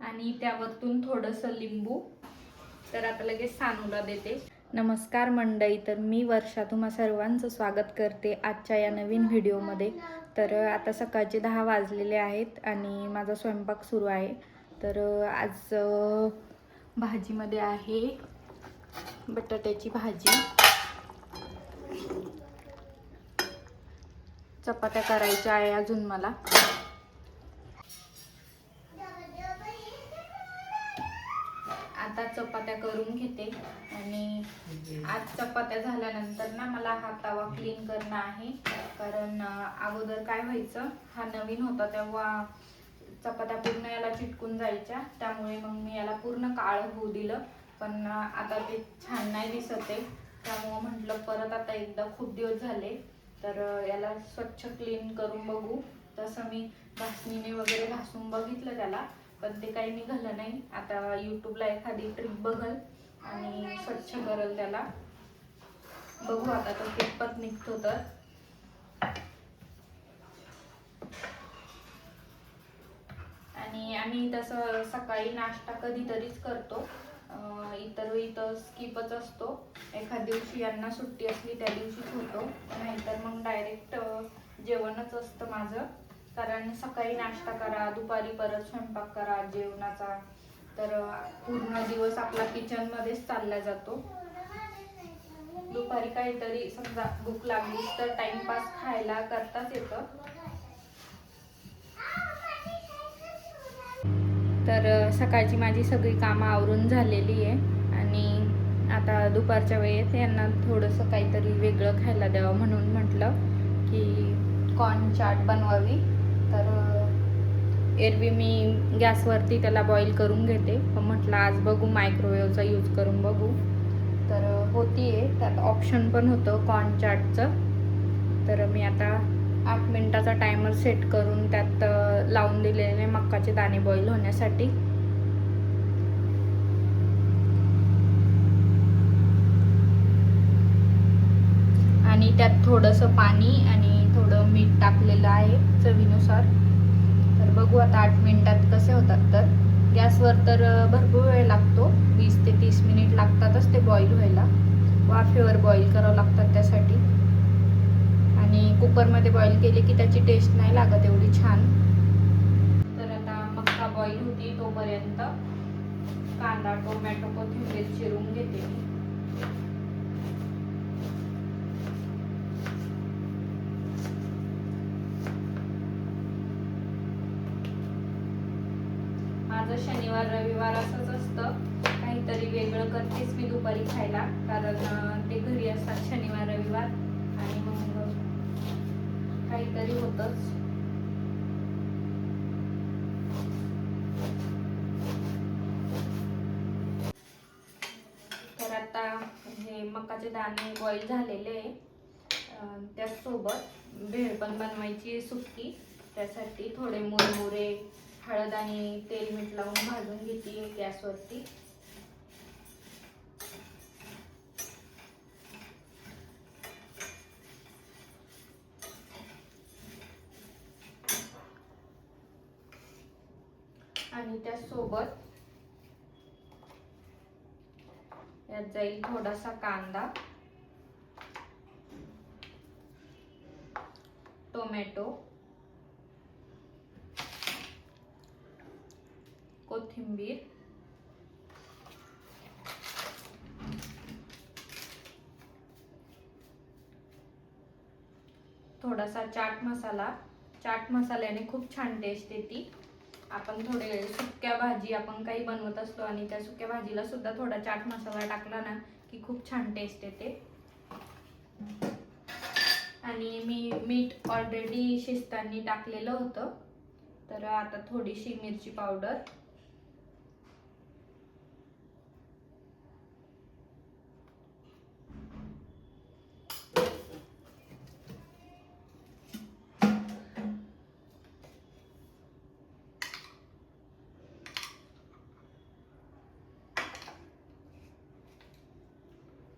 आणि त्यावरतून थोडंसं लिंबू. तर आता लगेच सानूला देते. नमस्कार मंडळी, तर मी वर्षा तुम्हा सर्वांचं स्वागत करते आजच्या या नवीन व्हिडिओमध्ये. तर आता सकाळचे 10 वाजलेले आहेत आणि माझा स्वयंपाक सुरू आहे. तर आज भाजीमध्ये आहे बटाट्याची भाजी, चपात्या करायच्या आहे अजून मला. आता चपात्या करून घेते आणि आज चपात्या झाल्यानंतर ना मला हा तवा क्लीन करणं आहे. कारण अगोदर काय व्हायचं, हा नवीन होता तेव्हा चपात्या पूर्ण याला चिटकून जायच्या, त्यामुळे मग मी याला पूर्ण काळं होऊ दिलं. पण आता ते छान नाही दिसत आहे, त्यामुळं म्हटलं परत आता एकदा खूप दिवस झाले तर याला स्वच्छ क्लीन करून बघू. तसं मी घासणीने वगैरे घासून बघितलं त्याला, पण ते काही निघालं नाही. आता यूट्यूबला एखादी ट्रिक बघल आणि स्वच्छ करल त्याला, बघू आता तो कितपत निघतो. तर आणि आम्ही तसं सकाळी नाश्ता कधीतरीच करतो, इतर वेळी तर स्किपच असतो. एखाद दिवशी यांना सुट्टी असली त्या दिवशीच होतो, नाहीतर मग डायरेक्ट जेवणच असतं माझं. कारण सकाळी नाश्ता करा, दुपारी परत स्वयंपाक करा जेवणाचा, तर पूर्ण दिवस आपला किचनमध्येच चालला जातो. दुपारी काहीतरी समजा भूक लागली तर टाइमपास खायला करताच येतं. तर सकाळची माझी सगळी कामं आवरून झालेली आहे आणि आता दुपारच्या वेळेत यांना थोडंसं काहीतरी वेगळं खायला द्यावं म्हणून म्हटलं की कॉर्न चाट बनवावी. तर एरवी मी गॅसवरती त्याला बॉईल करून घेते, पण म्हटलं आज बघू मायक्रोवेव्हचा यूज करून बघू. तर होती आहे, त्यात ऑप्शन पण होतं कॉर्न चाटचं. तर मी आता 8 मिनिटाचा टायमर सेट करून त्यात लावून दिलेले मक्काचे दाणे बॉईल होण्यासाठी. आणि त्यात थोडंसं पाणी आणि थोडं मीठ टाकलेलं आहे चवीनुसार. तर बघू आता 8 मिनिटात कसे होतात. तर गॅसवर तर भरपूर वेळ लागतो, 20 ते 30 मिनिट लागतातच ते बॉईल व्हायला. वाफेवर बॉईल करावं लागतात त्यासाठी. आणि कुकरमध्ये बॉईल केले की त्याची टेस्ट नाही लागत एवढी छान. तर आता मक्का बॉईल होती तोपर्यंत कांदा, टोमॅटो, कोथिंबीर चिरून घेते मी. माझं शनिवार रविवार असंच असतं, काहीतरी वेगळं करतेच मी दुपारी खायला. कारण ते घरी असतात शनिवार रविवार आणि मग काहीतरी होतंच. तर आता हे मक्काचे दाणे बॉईल झालेले आहे. त्याचसोबत भेळ पण बनवायची सुक्की. त्यासाठी थोडे मुरमुरे, हळद आणि तेल मीठ लावून भाजून घेते गॅसवरती. आणि त्यासोबत यात जाईल थोडासा कांदा, टोमॅटो, कोथिंबीर, थोडासा चाट मसाला. चाट मसाल्याने खूप छान टेस्ट येते. आपण थोडे सुक्या भाजी आपण काही बनवत असतो आणि त्या सुक्या भाजीला सुद्धा थोडा चाट मसाला टाकला ना की खूप छान टेस्ट येते. आणि मी मीठ ऑलरेडी शिजताना टाकलेलं होतं. तर आता थोडीशी मिरची पावडर,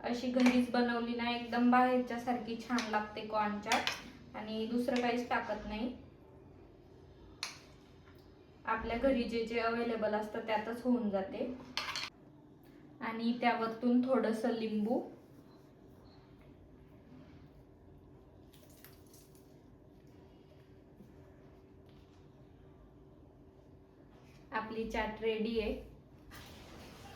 अशी घरीच बनवली ना एकदम बाहेरच्या सारखी छान लागते कॉर्न चाट. आणि दुसरं काहीच टाकत नाही. आपल्या घरी जे जे अवेलेबल असतं त्यातच होऊन जाते. आणि त्यावरतून थोडंसं लिंबू, आपली चाट रेडी आहे.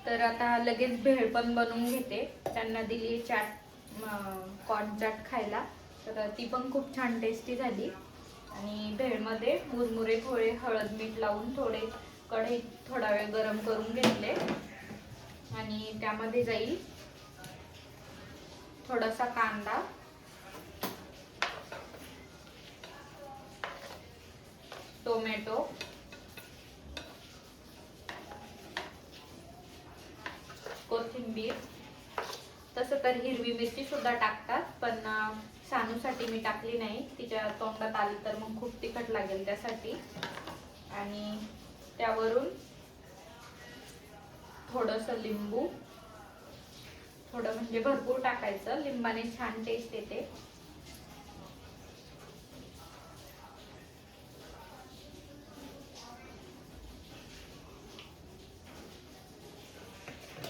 तर आता लगेच भेळ पण बनवून घेते. त्यांना दिली चाट, कॉर्न चाट खायला, तर ती पण खूप छान टेस्टी झाली. आणि भेळमध्ये मुरमुरे थोडे हळद मीठ लावून थोडे कढईत थोडा वेळ गरम करून घेतले. आणि त्यामध्ये जाईल थोडासा कांदा, टोमॅटो, कोथिंबीर, तसं तर हिरवी मिरची सुद्धा टाकतात, पण सानूसाठी मी टाकली नाही. तिच्या तोंडात आली तर मग खूप तिखट लागेल त्यासाठी. आणि त्यावरून थोडंसं लिंबू, थोडं म्हणजे भरपूर टाकायचं, लिंबाने छान टेस्ट येते.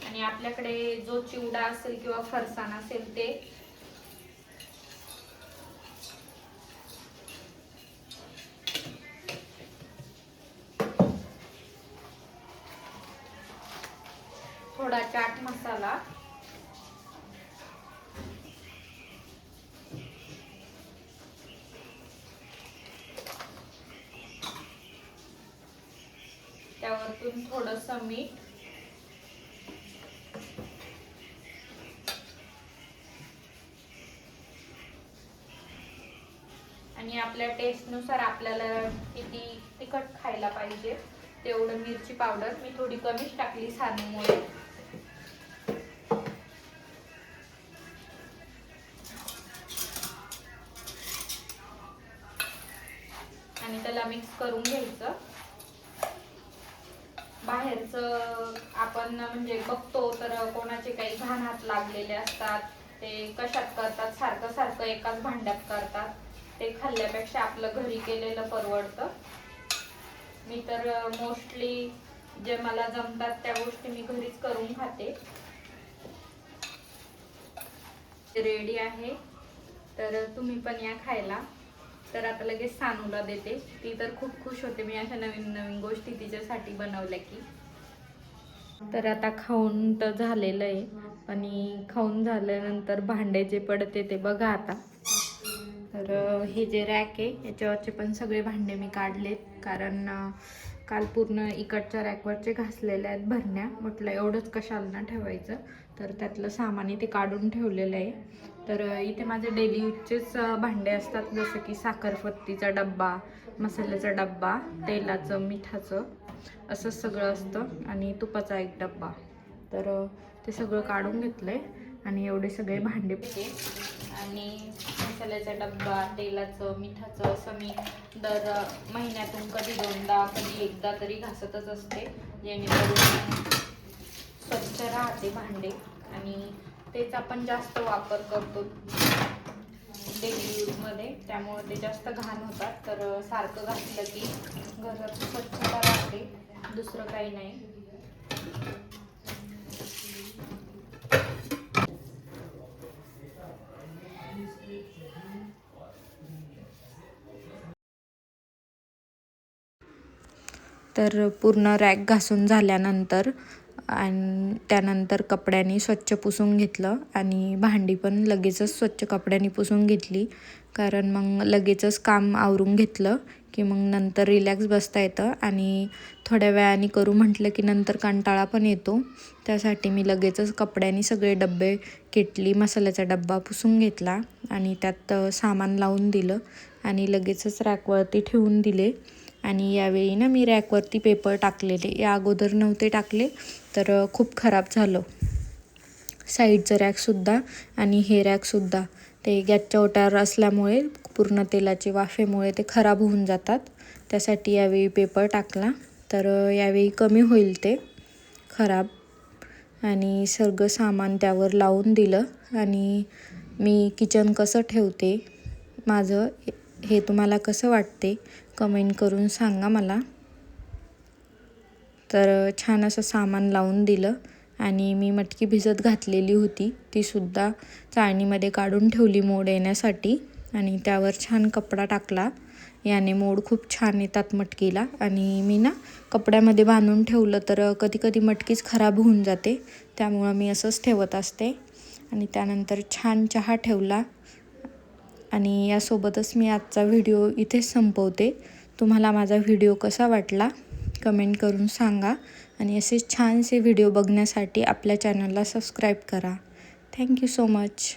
आणि आपल्याकडे जो चिवडा असेल किंवा फरसाण असेल ते थोडा चाट मसाला, त्यावरतून थोडंसं मीठ, आणि आपल्या टेस्टनुसार आपल्याला किती तिखट खायला पाहिजे तेवढं मिरची पावडर. मी थोडी कमीच टाकली सानूमुळे. आणि त्याला मिक्स करून घ्यायचं. बाहेरचं आपण म्हणजे बघतो तर कोणाचे काही घाण हात लागलेले असतात, ते कशात करतात, सारखं सारखं एकाच भांड्यात करतात. ते खाल्ल्यापेक्षा आपलं घरी केलेलं परवडतं. मी तर मोस्टली जे मला जमतात त्या गोष्टी मी घरीच करून खाते. रेडी आहे, तर तुम्ही पण या खायला. तर आता लगेच सानूला देते. ती तर खूप खुश होते मी अशा नवीन नवीन गोष्टी तिच्यासाठी बनवल्या की. तर आता खाऊन तर झालेलं आहे, आणि खाऊन झाल्यानंतर भांडे जे पडते ते बघा आता. तर हे जे रॅक आहे याच्यावरचे पण सगळे भांडे मी काढलेत, कारण काल पूर्ण इकडच्या रॅकवरचे घासलेले आहेत भरण्या. म्हटलं एवढंच कशाला ना ठेवायचं, तर त्यातलं सामान इथे काढून ठेवलेलं आहे. तर इथे माझे डेली यूजचेच भांडे असतात, जसं की साखरपत्तीचा डब्बा, मसाल्याचा डब्बा, तेलाचं, मिठाचं, असं सगळं असतं. आणि तुपाचा एक डब्बा. तर ते सगळं काढून घेतलं आहे. आणि एवढे सगळे भांडे. आणि मसाल्याचा डब्बा, तेलाचं, मिठाचं, असं मी दर महिन्यातून कधी दोनदा कधी एकदा तरी घासतच असते, जेणेकरून स्वच्छ राहते भांडे. आणि तेच आपण जास्त वापर करतो डेली यूजमध्ये, त्यामुळे ते जास्त घाण होतात. तर सारखं घासलं की घरात स्वच्छता राहते, दुसरं काही नाही. तर पूर्ण रॅक घासून झाल्यानंतर आणि त्यानंतर कपड्यांनी स्वच्छ पुसून घेतलं. आणि भांडी पण लगेचच स्वच्छ कपड्यांनी पुसून घेतली, कारण मग लगेचच काम आवरून घेतलं की मग नंतर रिलॅक्स बसता येतं. आणि थोड्या वेळाने करू म्हटलं की नंतर कंटाळा पण येतो. त्यासाठी मी लगेचच कपड्यांनी सगळे डब्बे, किटली, मसाल्याचा डब्बा पुसून घेतला आणि त्यात सामान लावून दिलं आणि लगेचच रॅकवरती ठेवून दिले. आणि यावेळी ना मी रॅकवरती पेपर टाकलेले, या अगोदर नव्हते टाकले, तर खूप खराब झालं. साईडचं रॅकसुद्धा आणि हे रॅकसुद्धा ते गॅसच्या ओट्यावर असल्यामुळे पूर्ण तेलाच्या वाफेमुळे ते खराब होऊन जातात. त्यासाठी यावेळी पेपर टाकला, तर यावेळी कमी होईल ते खराब. आणि सगळं सामान त्यावर लावून दिलं. आणि मी किचन कसं ठेवते माझं, हे तुम्हाला कसं वाटते कमेंट करून सांगा मला. तर छान असं सामान लावून दिलं आणि मी मटकी भिजत घातलेली होती तीसुद्धा चाळणीमध्ये काढून ठेवली मोड येण्यासाठी आणि त्यावर छान कपडा टाकला. याने मोड खूप छान येतात मटकीला. आणि मी ना कपड्यामध्ये बांधून ठेवलं तर कधी कधी मटकीच खराब होऊन जाते, त्यामुळं मी असंच ठेवत असते. आणि त्यानंतर छान चहा ठेवला आणि यासोबतच मी आजचा व्हिडिओ इथेच संपवते. तुम्हाला माझा व्हिडिओ कसा वाटला कमेंट करून सांगा आणि असेच छानसे व्हिडिओ बघण्यासाठी आपल्या चॅनलला सबस्क्राईब करा. Thank you so much.